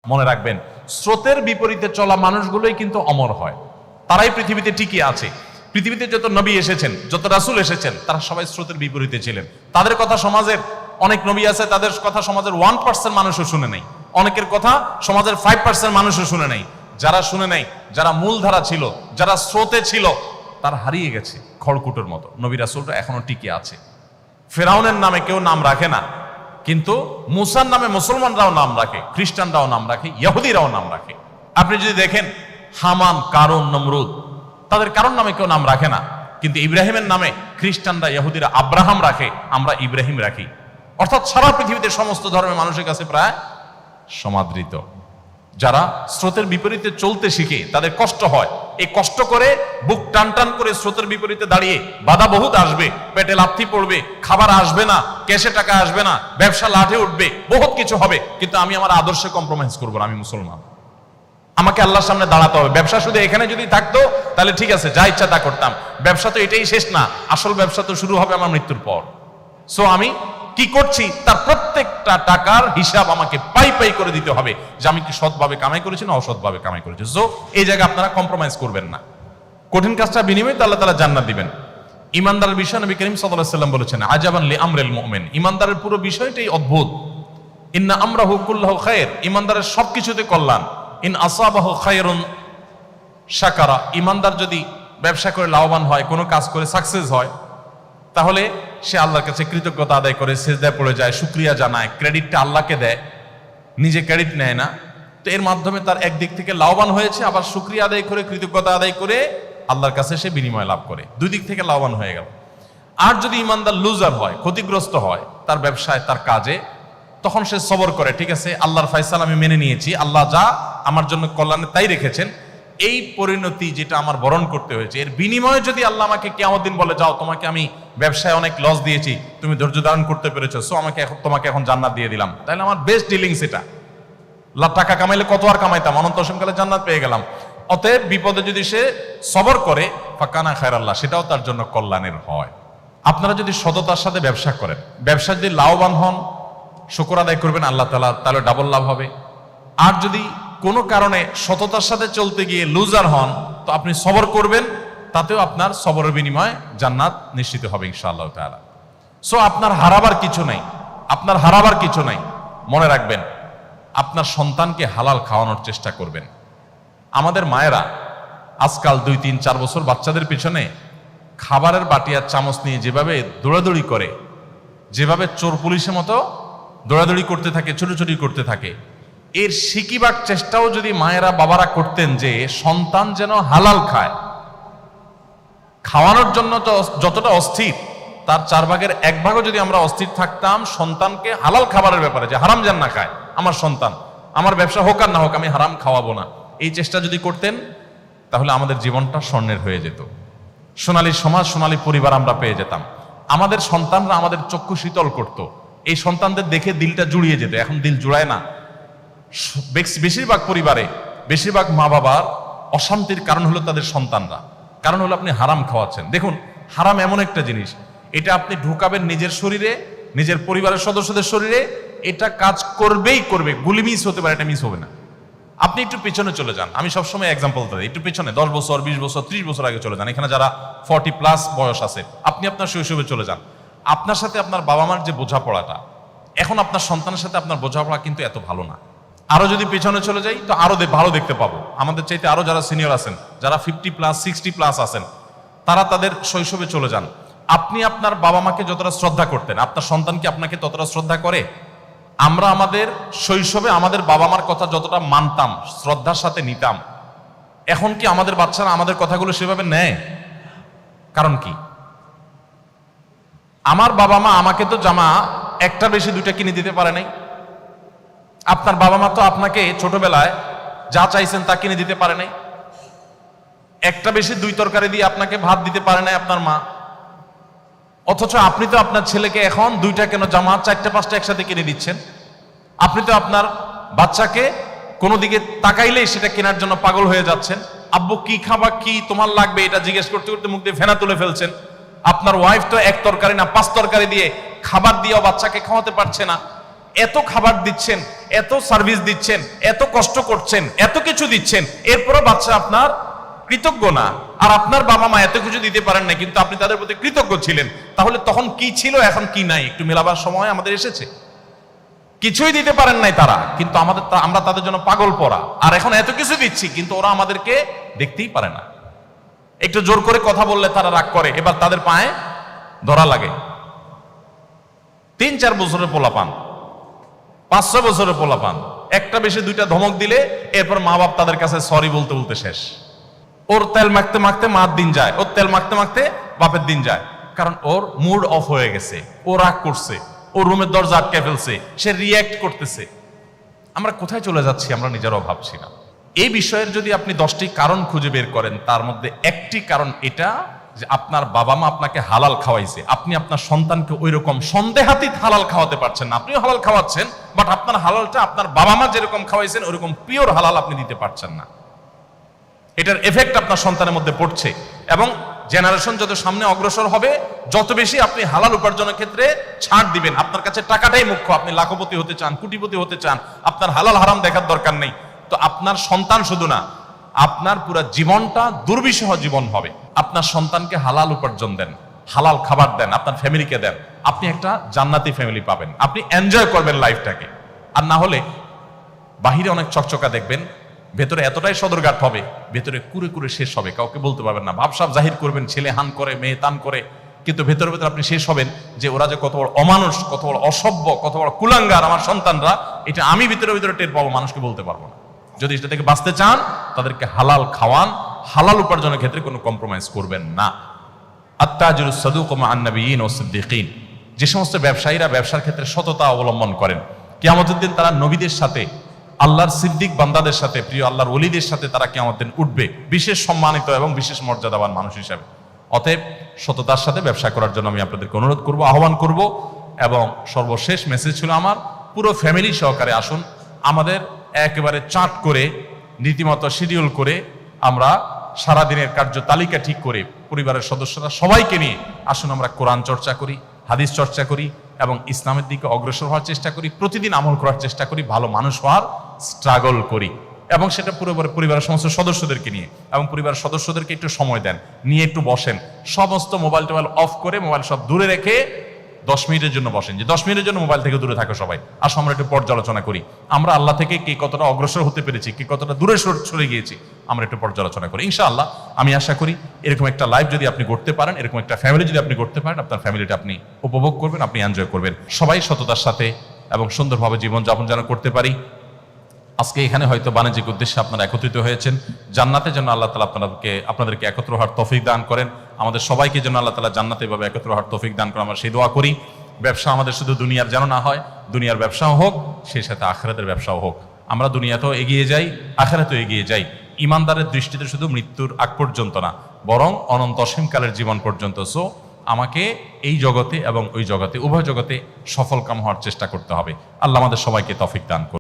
মনে রাখবেন, স্রোতের বিপরীতে চলা মানুষগুলোই কিন্তু অমর হয়, তারাই পৃথিবীতে টিকে আছে। পৃথিবীতে যত নবী এসেছেন, যত রাসূল এসেছেন, তারা সবাই স্রোতের বিপরীতে ছিলেন। তাদের কথা সমাজের অনেক নবী আছে, তাদের কথা সমাজের 1% মানুষও শুনে নাই, অনেকের কথা সমাজের 5% মানুষও শুনে নাই। যারা শুনে নাই, যারা মূলধারা ছিল, যারা স্রোতে ছিল, তারা হারিয়ে গেছে খড়কুটোর মতো। নবী রাসূলরা এখনো টিকে আছে। ফেরাউনের নামে কেউ নাম রাখে না, কিন্তু মুসার নামে মুসলমানরাও নাম রাখে, খ্রিস্টানরাও নাম রাখে, ইহুদিরাও নাম রাখে। আপনি যদি দেখেন হামান, কারুন, নমরুদ, তাদের কারোর নামে কেউ নাম রাখে না, কিন্তু ইব্রাহিমের নামে খ্রিস্টানরা, ইহুদিরা আব্রাহাম রাখে, আমরা ইব্রাহিম রাখি। অর্থাৎ সারা পৃথিবীতে সমস্ত ধর্মের মানুষের কাছে প্রায় সমাদৃত। যারা স্রোতের বিপরীতে চলতে শিখে তাদের কষ্ট হয়, এই কষ্ট করে বুক টান টান করে স্রোতের বিপরীতে দাঁড়িয়ে বাধা বহুত আসবে, পেটে লাথি পড়বে, খাবার আসবে না, ক্যাশে টাকা আসবে না, ব্যবসা লাঠে উঠবে, বহুত কিছু হবে, কিন্তু আমি আমার আদর্শে কম্প্রোমাইজ করবো না। আমি মুসলমান, আমাকে আল্লাহর সামনে দাঁড়াতে হবে। ব্যবসা শুধু এখানে যদি থাকতো তাহলে ঠিক আছে, যা ইচ্ছা তা করতাম। ব্যবসা তো এটাই শেষ না, আসল ব্যবসা তো শুরু হবে আমার মৃত্যুর পর। সো আমি কি করছি তার প্রত্যেকটা টাকার হিসাব আমাকে পাই পাই করে দিতে হবে, যে আমি কি সৎভাবে কামাই করেছি না অসৎভাবে কামাই করেছি। সো এই জায়গায় আপনারা কম্প্রোমাইজ করবেন না। কঠিন কাজটা বিনিময়ে তো আল্লাহ তাআলা জান্নাত দিবেন। ইমানদারের বিষয় নবী করিম সাল্লাল্লাহু আলাইহি ওয়াসাল্লাম বলেছেন, আজাবান লি আমরিল মুমিন, ইমানদারের পুরো বিষয়টাই অদ্ভুত। ইন্না আমরাহু কুল্লুহু খায়র, ইমানদারের সবকিছুতে কল্যাণ। ইন আসাবাহু খায়রুন শাকারা, ইমানদার যদি ব্যবসা করে লাভবান হয়, কোনো কাজ করে সাকসেস হয়, তাহলে সে আল্লাহর কাছে কৃতজ্ঞতা আদায় করে সিজদায় পড়ে যায়, শুকরিয়া জানায়, ক্রেডিটটা আল্লাহকে দেয়, নিজে ক্রেডিট নেয় না। তো এর মাধ্যমে তার একদিক থেকে লাভবান হয়েছে, আবার শুকরিয়া আদায় করে, কৃতজ্ঞতা আদায় করে আল্লাহর কাছে সে বিনিময় লাভ করে, দুই দিক থেকে লাভবান হয়ে গেল। আর যদি ইমানদার লুজার হয়, ক্ষতিগ্রস্ত হয় তার ব্যবসায়, তার কাজে, তখন সে সবর করে, ঠিক আছে আল্লাহর ফয়সালা আমি মেনে নিয়েছি, আল্লাহ যা আমার জন্য কল্যাণে তাই রেখেছেন, এই পরিণতি যেটা আমার বরণ করতে হয়েছে, এর বিনিময়ে যদি আল্লাহ আমাকে কিয়ামত দিন বলে, যাও তোমাকে আমি ব্যবসায় অনেক লস দিয়েছি, তুমি ধৈর্য ধারণ করতে পেরেছো, সো তোমাকে এখন জান্নাত দিয়ে দিলাম, তাহলে আমার বেস্ট ডিলিংস এটা। লাখ টাকা কামাইলে কত আর কামাইতাম, অনন্ত অসীমকালে জান্নাত পেয়ে গেলাম। অতএব বিপদে যদি সে সবর করে, ফাকানা খায়রাল্লাহ, সেটাও তার জন্য কল্যাণের হয়। আপনারা যদি সততার সাথে ব্যবসা করেন, ব্যবসা যদি লাভবান হন, শুকর আদায় করবেন আল্লাহ তাআলা, তাহলে ডাবল লাভ হবে। আর যদি কোনো কারণে সততার সাথে চলতে গিয়ে লুজার হন, তো আপনি সবর করবেন, তাতেও আপনার সবরের বিনিময়ে জান্নাত নিশ্চিত হবে ইনশাআল্লাহ তাআলা। সো আপনার হারাবার কিছু নাই, আপনার হারাবার কিছু নাই। মনে রাখবেন, আপনার সন্তানকে হালাল খাওয়ানোর চেষ্টা করবেন। আমাদের মায়েরা আজকাল 2, 3, 4 বছর বাচ্চাদের পিছনে খাবারের বাটি আর চামচ নিয়ে যেভাবে দৌড়াদৌড়ি করে, যেভাবে চোর পুলিশের মতো দৌড়াদৌড়ি করতে থাকে, ছুটোছুটি করতে থাকে, এর শিকিবার চেষ্টাও যদি মায়েরা বাবারা করতেন, যে সন্তান যেন হালাল খায়, খাওয়ানোর জন্য তো যতটা অস্থির, তার 4 ভাগের 1 ভাগও যদি আমরা অস্থির থাকতাম সন্তানকে হালাল খাবারের ব্যাপারে, যে হারাম যেন না খায় আমার সন্তান, আমার ব্যবসা হোক আর না হোক আমি হারাম খাওয়াবো না, এই চেষ্টা যদি করতেন, তাহলে আমাদের জীবনটা স্বর্ণের হয়ে যেত, সোনালী সমাজ, সোনালী পরিবার আমরা পেয়ে যেতাম। আমাদের সন্তানরা আমাদের চক্ষু শীতল করত, এই সন্তানদের দেখে দিলটা জুড়িয়ে যেত। এখন দিল জুড়ায় না। বেশিরভাগ পরিবারে, বেশিরভাগ মা বাবার অশান্তির কারণ হলো তাদের সন্তানরা, কারণ হলো আপনি হারাম খাওয়াচ্ছেন। দেখুন, হারাম এমন একটা জিনিস, এটা আপনি ঢুকাবেন নিজের শরীরে, নিজের পরিবারের সদস্যদের শরীরে, এটা কাজ করবেই করবে, গুলি মিস হতে পারে, এটা মিস হবে না। আপনি একটু পেছনে চলে যান, আমি সবসময় এক্সাম্পল দিই, একটু পেছনে 10 বছর, 20 বছর, 30 বছর আগে চলে যান। এখানে যারা 40+ বয়স আছে, আপনি আপনার শৈশবে চলে যান। আপনার সাথে আপনার বাবা মার যে বোঝাপড়াটা, এখন আপনার সন্তানের সাথে আপনার বোঝাপড়া কিন্তু এত ভালো না। আরো যদি পেছনে চলে যাই তো আরো ভালো দেখতে পাবো। আমাদের চাইতে আরো যারা সিনিয়র আছেন, যারা 50+, 60+ আছেন, তারা তাদের শৈশবে চলে যান। আপনি আপনার বাবা মাকে যতটা শ্রদ্ধা করতেন, আপনার সন্তান কি আপনাকে ততটা শ্রদ্ধা করে? আমরা আমাদের শৈশবে আমাদের বাবা মার কথা যতটা মানতাম, শ্রদ্ধার সাথে নিতাম, এখন কি আমাদের বাচ্চারা আমাদের কথাগুলো সেভাবে নেয়? কারণ কি? আমার বাবা মা আমাকে তো জামা একটা বেশি 2টা কিনে দিতে পারে নাই। আপনার বাবা মা তো আপনাকে ছোটবেলায় যা চাইছেন তা কিনে দিতে পারে নাই। একটা বেশি 2 তরকারি দিয়ে আপনাকে ভাত দিতে পারে নাই আপনার মা। অথচ আপনি তো আপনার ছেলেকে এখন 2টা কেন জামা, 4টে 5টা একসাথে কিনে দিচ্ছেন। আপনি তো আপনার বাচ্চাকে কোনো দিকে তাকাইলেই সেটা কেনার জন্য পাগল হয়ে যাচ্ছেন। আব্বু কি খাবা, কি তোমার লাগবে, এটা জিজ্ঞেস করতে করতে মুখ দিয়ে ফেনা তুলে ফেলছেন। আপনার ওয়াইফ তো 1 তরকারি না 5 তরকারি দিয়ে খাবার দিয়েও বাচ্চাকে খাওয়াতে পারছে না। এত খাবার দিচ্ছেন, এত সার্ভিস দিচ্ছেন, এত কষ্ট করছেন, এত কিছু দিচ্ছেন, এরপরও বাচ্চা আপনার কৃতজ্ঞ না, আর আপনার বাবা মা এত কিছু দিতে পারেন না কিন্তু আপনি তাদের প্রতি কৃতজ্ঞ ছিলেন, তাহলে তখন কি ছিল এখন কি নাই একটু মেলাবার সময় আমাদের এসেছে। কিছুই দিতে পারেন নাই তারা, কিন্তু আমরা তাদের জন্য পাগল পড়া, আর এখন এত কিছু দিচ্ছি কিন্তু ওরা আমাদেরকে দেখতেই পারে না। একটু জোর করে কথা বললে তারা রাগ করে, এবার তাদের পায়ে ধরা লাগে। 3-4 বছরের পোলাপান, 5-6 বছরের পোলাপান, একটা বেশি 2টা ধমক দিলে এরপর মা বাপ তাদের কাছে সরি বলতে বলতে শেষ। ওর তেল মাখতে মাখতে মার দিন যায়, ওর তেল মাখতে মাখতে বাপের দিন যায়, কারণ ওর মুড অফ হয়ে গেছে, ও রাগ করছে, ও রুমের দরজা আটকে ফেলছে, সে রিয়্যাক্ট করতেছে। আমরা কোথায় চলে যাচ্ছি আমরা নিজেরাও ভাবছি না। এই বিষয়ের যদি আপনি 10টি কারণ খুঁজে বের করেন, তার মধ্যে একটি কারণ এটা যে আপনার বাবা মা আপনাকে হালাল খাওয়াইছে, আপনি আপনার সন্তানকে ওই রকম সন্দেহাতীত হালাল খাওয়াতে পারছেন না। আপনিও হালাল খাওয়াচ্ছেন, বাট আপনার হালালটা আপনার বাবা মা যেরকম খাওয়াইছেন ওরকম পিওর হালাল আপনি দিতে পারছেন না। এটার এফেক্ট আপনার সন্তানের মধ্যে পড়ছে, এবং জেনারেশন যত সামনে অগ্রসর হবে যত বেশি আপনি হালাল উপার্জনের ক্ষেত্রে ছাড় দিবেন। আপনার কাছে টাকাটাই মুখ্য, আপনি লাখপতি হতে চান, কোটিপতি হতে চান, আপনার হালাল হারাম দেখার দরকার নেই। তো আপনার সন্তান শুধু না, আপনার পুরো জীবনটা দুর্বিষহ জীবন হবে। আপনার সন্তানকে হালাল উপার্জন দেন, হালাল খাবার দেন, আপনার ফ্যামিলিকে দেন, আপনি একটা জান্নাতি ফ্যামিলি পাবেন, আপনি এনজয় করবেন লাইফটাকে। আর না হলে বাহিরে অনেক চকচকা দেখবেন, ভেতরে এতটাই সদরঘাট হবে, ভেতরে কুরে কুরে শেষ হবে, কাউকে বলতে পারবেন না। ভাবসাব জাহির করবেন, ছেলে হান করে, মেয়ে তান করে, কিন্তু ভেতরে ভেতরে আপনি শেষ হবেন যে ওরা যে কত বড় অমানুষ, কত বড় অসভ্য, কত বড় কুলাঙ্গার আমার সন্তানরা, এটা আমি ভিতরে ভিতরে টের পাবো, মানুষকে বলতে পারবো না। যদি এটা থেকে বাঁচতে চান তাদেরকে হালাল খাওয়ান, হালাল উপার্জনের ক্ষেত্রে কোনো কম্প্রোমাইজ করবেন না। আত-তাজিরুস সাদুকু মা'আন নাবিয়্যিন ওয়াস সিদ্দীকিন, যে সমস্ত ব্যবসায়ীরা ব্যবসার ক্ষেত্রে সততা অবলম্বন করেন, কিয়ামতের দিন তারা নবীদের সাথে, আল্লাহর সিদ্দিক বান্দাদের সাথে, প্রিয় আল্লাহর ওলিদের সাথে তারা কিয়ামতের দিন উঠবে বিশেষ সম্মানিত এবং বিশেষ মর্যাদাবান মানুষ হিসাবে। অতএব সততার সাথে ব্যবসা করার জন্য আমি আপনাদেরকে অনুরোধ করব, আহ্বান করব। এবং সর্বশেষ মেসেজ ছিল আমার, পুরো ফ্যামিলি সহকারে আসুন, আমাদের একেবারে চার্ট করে রীতিমতো শিডিউল করে আমরা সারাদিনের কার্য তালিকা ঠিক করে পরিবারের সদস্যরা সবাইকে নিয়ে আসুন আমরা কোরআন চর্চা করি, হাদিস চর্চা করি এবং ইসলামের দিকে অগ্রসর হওয়ার চেষ্টা করি, প্রতিদিন আমল করার চেষ্টা করি, ভালো মানুষ হওয়ার স্ট্রাগল করি। এবং সেটা পুরো পরিবারের সমস্ত সদস্যদেরকে নিয়ে, এবং পরিবারের সদস্যদেরকে একটু সময় দেন, নিয়ে একটু বসেন, সমস্ত মোবাইল টোবাইল অফ করে, মোবাইল সব দূরে রেখে 10 মিনিটের জন্য বসেন, যে 10 মিনিটের জন্য মোবাইল থেকে দূরে থাকো সবাই। আসো আমরা একটু পর্যালোচনা করি, আমরা আল্লাহ থেকে কে কতটা অগ্রসর হতে পেরেছি, কে কতটা দূরে সরে গিয়েছি, আমরা একটু পর্যালোচনা করি। ইনশাআল্লাহ আমি আশা করি এরকম একটা লাইফ যদি আপনি করতে পারেন, এরকম একটা ফ্যামিলি যদি আপনি করতে পারেন, আপনার ফ্যামিলিটা আপনি উপভোগ করবেন, আপনি এনজয় করবেন। সবাই সততার সাথে এবং সুন্দরভাবে জীবনযাপন যেন করতে পারি। আজকে এখানে হয়তো বাণিজ্যিক উদ্দেশ্যে আপনারা একত্রিত হয়েছেন, জান্নাতের জন্য আল্লাহ তাআলা আপনাদেরকে একত্র হওয়ার তৌফিক দান করেন, আমাদের সবাইকে যেন আল্লাহ তাআলা জান্নাতে এভাবে একত্র হওয়ার তৌফিক দান করেন, আমরা সেই দোয়া করি। ব্যবসা আমাদের শুধু দুনিয়ার যেন না হয়, দুনিয়ার ব্যবসাও হোক, সেই সাথে আখিরাতের ব্যবসাও হোক। আমরা দুনিয়াতেও এগিয়ে যাই, আখিরাতেও এগিয়ে যাই। ইমানদারের দৃষ্টিতে শুধু মৃত্যুর আগ পর্যন্ত না, বরং অনন্ত অসীমকালের জীবন পর্যন্ত। সো আমাকে এই জগতে এবং ওই জগতে, উভয় জগতে সফল কাম হওয়ার চেষ্টা করতে হবে। আল্লাহ আমাদের সবাইকে তৌফিক দান করুন।